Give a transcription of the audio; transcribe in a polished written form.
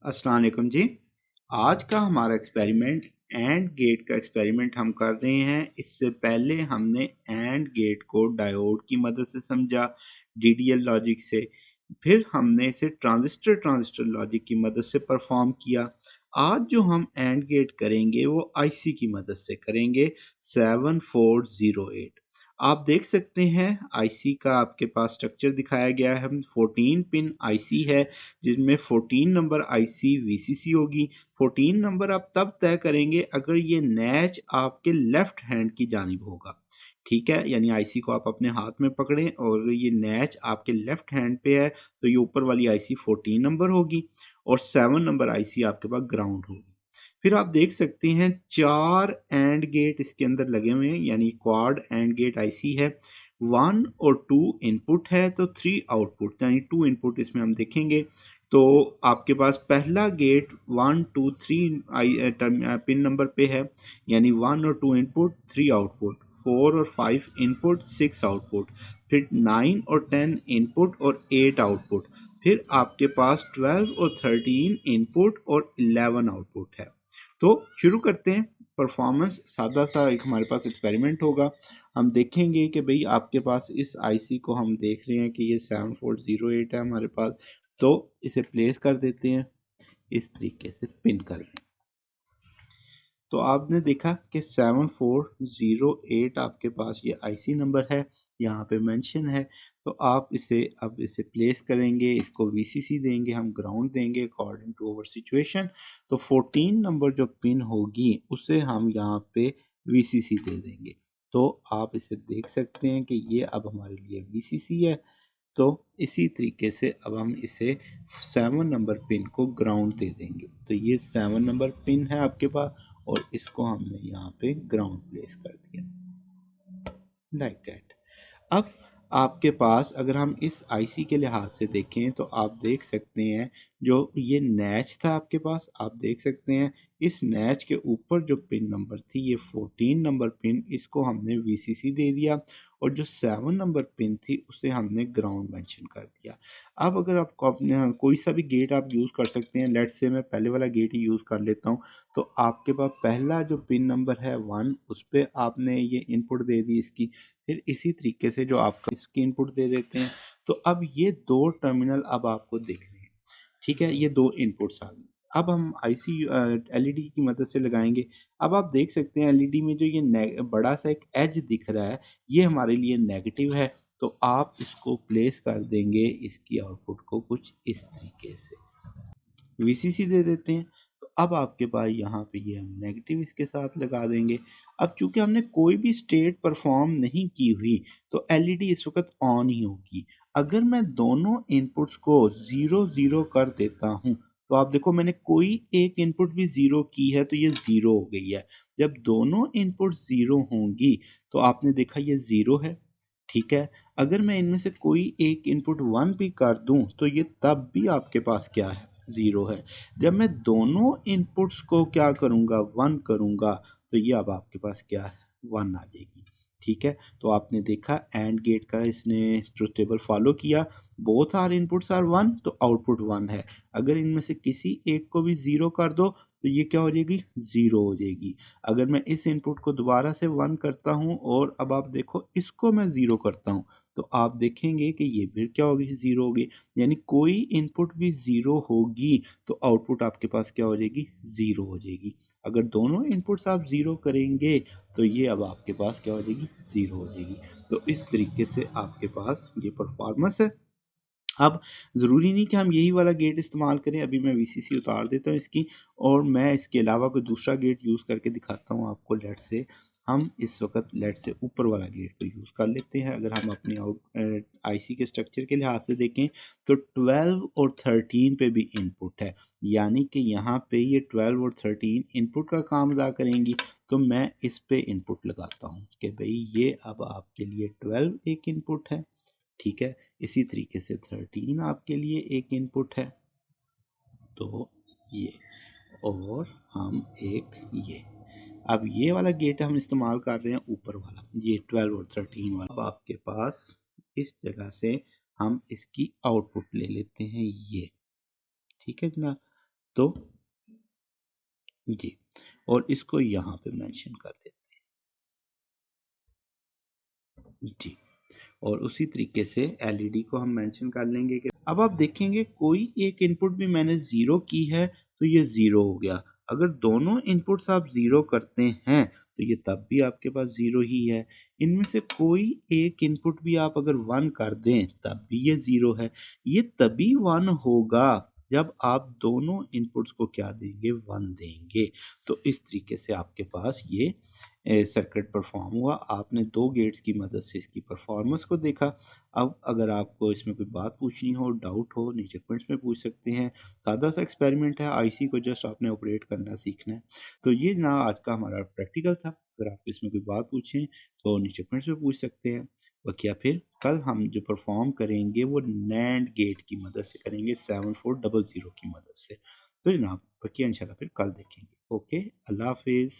अस्सलाम वालेकुम जी। आज का हमारा एक्सपेरिमेंट एंड गेट का एक्सपेरिमेंट हम कर रहे हैं। इससे पहले हमने एंड गेट को डायोड की मदद से समझा, डीडीएल लॉजिक से। फिर हमने इसे ट्रांजिस्टर लॉजिक की मदद से परफॉर्म किया। आज जो हम एंड गेट करेंगे वो आईसी की मदद से करेंगे 7408। आप देख सकते हैं आईसी का आपके पास स्ट्रक्चर दिखाया गया है। 14 पिन आईसी है जिसमें 14 नंबर आईसी वीसीसी होगी। 14 नंबर आप तब तय करेंगे अगर ये नैच आपके लेफ्ट हैंड की जानिब होगा। ठीक है, यानी आईसी को आप अपने हाथ में पकड़ें और ये नैच आपके लेफ्ट हैंड पे है तो ये ऊपर वाली आईसी 14 नंबर होगी और 7 नंबर आईसी आपके पास ग्राउंड होगी। फिर आप देख सकते हैं 4 एंड गेट इसके अंदर लगे हुए हैं, यानी क्वाड एंड गेट आईसी है। 1 और 2 इनपुट है तो 3 आउटपुट, यानी 2 इनपुट इसमें हम देखेंगे। तो आपके पास पहला गेट 1 2 3 पिन नंबर पे है, यानी 1 और 2 इनपुट 3 आउटपुट, 4 और 5 इनपुट 6 आउटपुट, फिर 9 और 10 इनपुट और 8 आउटपुट, फिर आपके पास 12 और 13 इनपुट और 11 आउटपुट है। तो शुरू करते हैं। परफॉर्मेंस सादा सा एक हमारे पास एक्सपेरिमेंट होगा। हम देखेंगे कि भाई आपके पास इस आईसी को हम देख रहे हैं कि ये 7408 है हमारे पास, तो इसे प्लेस कर देते हैं, इस तरीके से पिन कर दें। तो आपने देखा कि 7408 आपके पास ये आईसी नंबर है, यहाँ पे मेंशन है। तो आप इसे अब इसे प्लेस करेंगे, इसको वीसीसी देंगे, हम ग्राउंड देंगे अकॉर्डिंग टू अवर सिचुएशन। तो 14 नंबर जो पिन होगी उसे हम यहाँ पे वीसीसी दे देंगे। तो आप इसे देख सकते हैं कि ये अब हमारे लिए वीसीसी है। तो इसी तरीके से अब हम इसे 7 नंबर पिन को ग्राउंड दे देंगे। तो ये 7 नंबर पिन है आपके पास और इसको हमने यहाँ पे ग्राउंड प्लेस कर दिया, लाइक दैट। अब आपके पास अगर हम इस आईसी के लिहाज से देखें तो आप देख सकते हैं जो ये नैच था आपके पास, आप देख सकते हैं इस नैच के ऊपर जो पिन नंबर थी ये 14 नंबर पिन, इसको हमने वीसीसी दे दिया और जो 7 नंबर पिन थी उसे हमने ग्राउंड मेंशन कर दिया। अब अगर आपको अपने कोई सा भी गेट आप यूज़ कर सकते हैं, लेट्स से मैं पहले वाला गेट ही यूज़ कर लेता हूँ। तो आपके पास पहला जो पिन नंबर है 1, उस पर आपने ये इनपुट दे दी इसकी। फिर इसी तरीके से जो आपका इसकी इनपुट दे देते हैं। तो अब ये 2 टर्मिनल अब आपको दिख रहे हैं। ठीक है, ये 2 इनपुट्स आ गए। अब हम आईसी एलईडी की मदद से लगाएंगे। अब आप देख सकते हैं एलईडी में जो ये बड़ा सा एक एज दिख रहा है, ये हमारे लिए नेगेटिव है। तो आप इसको प्लेस कर देंगे इसकी आउटपुट को कुछ इस तरीके से, वीसीसी दे देते हैं। तो अब आपके पास यहाँ पे ये हम नेगेटिव इसके साथ लगा देंगे। अब चूंकि हमने कोई भी स्टेट परफॉर्म नहीं की हुई तो एलईडी इस वक्त ऑन ही होगी। अगर मैं दोनों इनपुट्स को 0 0 कर देता हूँ तो आप देखो मैंने कोई एक इनपुट भी 0 की है तो ये 0 हो गई है। जब दोनों इनपुट 0 होंगी तो आपने देखा ये 0 है। ठीक है, अगर मैं इनमें से कोई एक इनपुट 1 भी कर दूं तो ये तब भी आपके पास क्या है, 0 है। जब मैं दोनों इनपुट्स को क्या करूंगा, 1 करूंगा, तो ये अब आपके पास क्या है, 1 आ जाएगी। ठीक है, तो आपने देखा एंड गेट का इसने ट्रुथ टेबल फॉलो किया। बोथ आर इनपुट्स आर 1 तो आउटपुट 1 है। अगर इनमें से किसी एक को भी 0 कर दो तो ये क्या हो जाएगी, 0 हो जाएगी। अगर मैं इस इनपुट को दोबारा से 1 करता हूं और अब आप देखो इसको मैं 0 करता हूं तो आप देखेंगे कि ये फिर क्या होगी, 0 होगी। यानी कोई इनपुट भी 0 होगी तो आउटपुट आपके पास क्या हो जाएगी, 0 हो जाएगी। अगर दोनों इनपुट्स आप 0 करेंगे तो ये अब आपके पास क्या हो जाएगी, 0 हो जाएगी। तो इस तरीके से आपके पास ये परफॉर्मेंस है। अब ज़रूरी नहीं कि हम यही वाला गेट इस्तेमाल करें। अभी मैं वीसीसी उतार देता हूँ इसकी और मैं इसके अलावा कोई दूसरा गेट यूज़ करके दिखाता हूँ आपको। लेट से हम इस वक्त लेट से ऊपर वाला गेट को यूज़ कर लेते हैं। अगर हम अपने आईसी के स्ट्रक्चर के लिहाज से देखें तो 12 और 13 पे भी इनपुट है, यानी कि यहाँ पे ये 12 और 13 इनपुट का काम अदा करेंगी। तो मैं इस पे इनपुट लगाता हूँ कि भाई ये अब आपके लिए 12 एक इनपुट है। ठीक है, इसी तरीके से 13 आपके लिए एक इनपुट है। तो ये और हम एक ये, अब ये वाला गेट हम इस्तेमाल कर रहे हैं ऊपर वाला, ये 12 और 13 वाला। अब आपके पास इस जगह से हम इसकी आउटपुट ले लेते हैं ये। ठीक है जनाब, तो जी, और इसको यहाँ पे मेंशन कर देते हैं जी। और उसी तरीके से एलईडी को हम मेंशन कर लेंगे कि अब आप देखेंगे कोई एक इनपुट भी मैंने ज़ीरो की है तो ये ज़ीरो हो गया। अगर दोनों इनपुट्स आप ज़ीरो करते हैं तो ये तब भी आपके पास ज़ीरो ही है। इनमें से कोई एक इनपुट भी आप अगर वन कर दें तब भी ये ज़ीरो है। ये तभी वन होगा जब आप दोनों इनपुट्स को क्या देंगे, वन देंगे। तो इस तरीके से आपके पास ये सर्किट परफॉर्म हुआ। आपने दो गेट्स की मदद से इसकी परफॉर्मेंस को देखा। अब अगर आपको इसमें कोई बात पूछनी हो, डाउट हो, नीचे कमेंट्स में पूछ सकते हैं। सादा सा एक्सपेरिमेंट है, आईसी को जस्ट आपने ऑपरेट करना सीखना है। तो ये ना आज का हमारा प्रैक्टिकल था। अगर आप इसमें कोई बात पूछें तो नीचे कमेंट्स में पूछ सकते हैं। बाकी या फिर कल हम जो परफॉर्म करेंगे वो नैंड गेट की मदद से करेंगे, 7400 की मदद से। तो जनाब बाकी इंशाल्लाह फिर कल देखेंगे। ओके, अल्लाह हाफिज़।